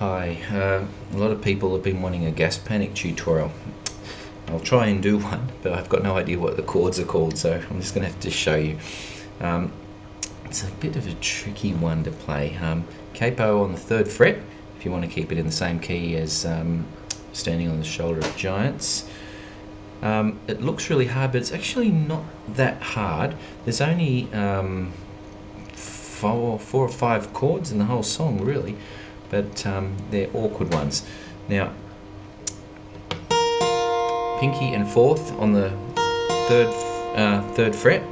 Hi, a lot of people have been wanting a gas panic tutorial. I'll try and do one, but I've got no idea what the chords are called, so I'm just going to have to show you. It's a bit of a tricky one to play. Capo on the 3rd fret, if you want to keep it in the same key as Standing on the Shoulder of Giants. It looks really hard, but it's actually not that hard. There's only 4 or 5 chords in the whole song, really, but they're awkward ones. Now, pinky and 4th on the 3rd fret,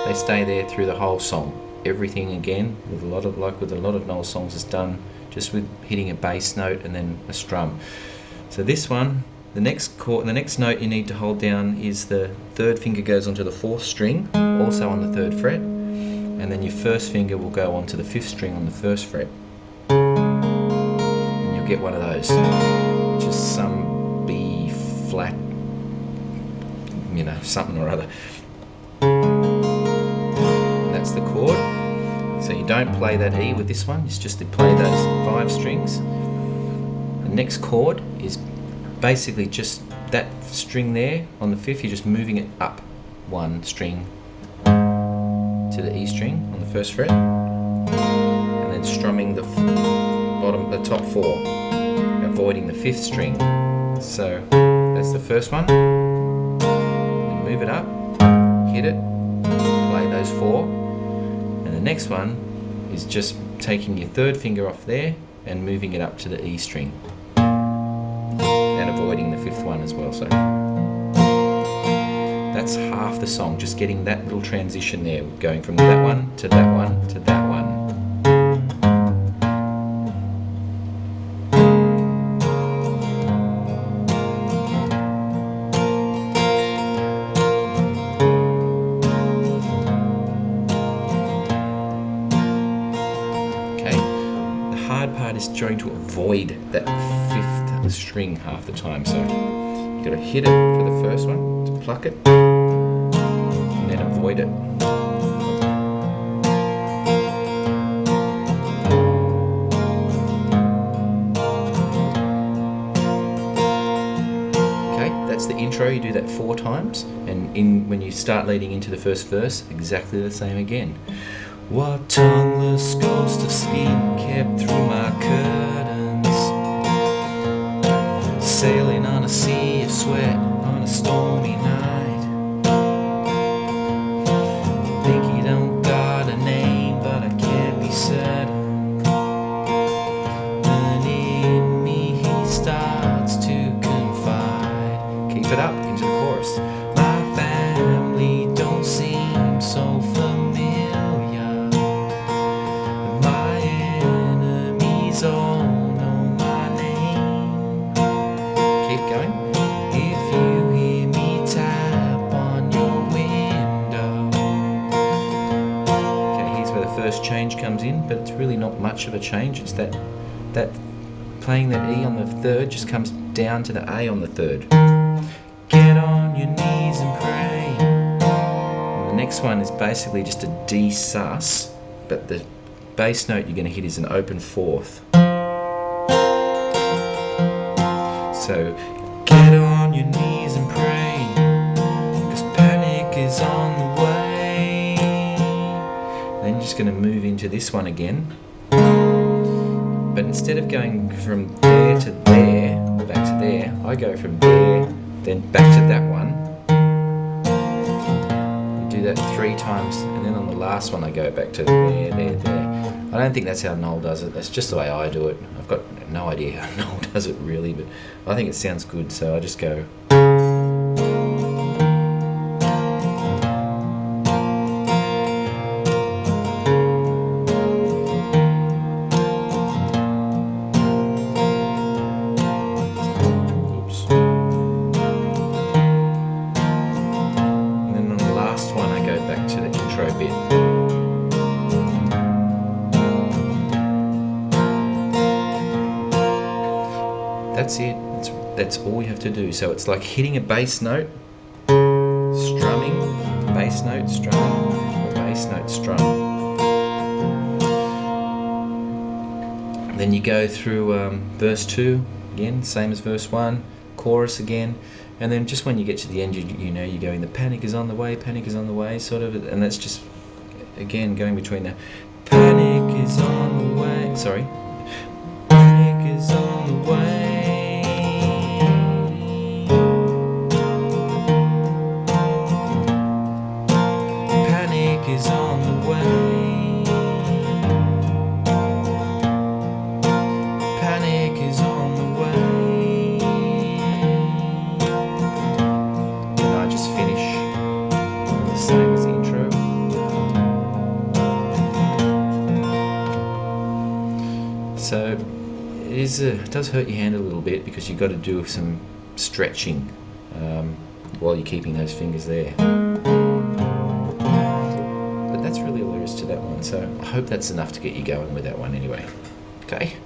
they stay there through the whole song. Everything, again, with a lot of Noel songs, is done just with hitting a bass note and then a strum. So this one, the next note you need to hold down is the 3rd finger goes onto the 4th string, also on the 3rd fret, and then your 1st finger will go onto the 5th string on the 1st fret. And you'll get one of those, just some B flat, something or other. That's the chord. So you don't play that E with this one, it's just to play those 5 strings. The next chord is basically just that string there on the 5th, you're just moving it up 1 string to the E string on the 1st fret, and then strumming the top 4, avoiding the 5th string. So that's the first one. Then move it up, hit it, play those 4, and the next one is just taking your 3rd finger off there and moving it up to the E string, and avoiding the 5th one as well. So that's half the song, just getting that little transition there, going from that one to that one to that one. Okay, the hard part is trying to avoid that 5th string half the time, so you've got to hit it for the first one, to pluck it, and then avoid it. Okay, that's the intro. You do that 4 times, and when you start leading into the first verse, exactly the same again. What tongueless ghost of sleep kept through my curtains, sailing on a sea of sweat on a stormy night. Think he don't got a name, but I can't be certain. And in me he starts to confide. Keep it up into the chorus. My family don't seem so familiar. My enemies all know my name. Keep going. If you hear me tap on your window. Okay, here's where the first change comes in, but it's really not much of a change. It's that playing that E on the 3rd just comes down to the A on the 3rd. Get on your knees and pray. And the next one is basically just a D sus, but the bass note you're going to hit is an open 4th. So get on your knees and pray, 'cause panic is on the way. Then you're just going to move into this one again, but instead of going from there to there, back to there, I go from there, then back to that one. You do that 3 times, and then on the last one I go back to there, there, there. I don't think that's how Noel does it. That's just the way I do it. I've got no idea how Noel does it really, but I think it sounds good, so I just go. Oops. And then on the last one I go back to the intro bit. That's it. That's all you have to do. So it's like hitting a bass note, strumming, bass note, strumming, bass note, strum. Then you go through verse 2 again, same as verse 1, chorus again, and then just when you get to the end, you know you're going, the panic is on the way, panic is on the way, sort of, and that's just again going between the panic is on the way, sorry, panic is on the way, panic is on the way. Panic is on the way. And I just finish the same as the intro. So it does hurt your hand a little bit because you've got to do some stretching while you're keeping those fingers there. But that's really all there is to that one. So I hope that's enough to get you going with that one anyway. Okay.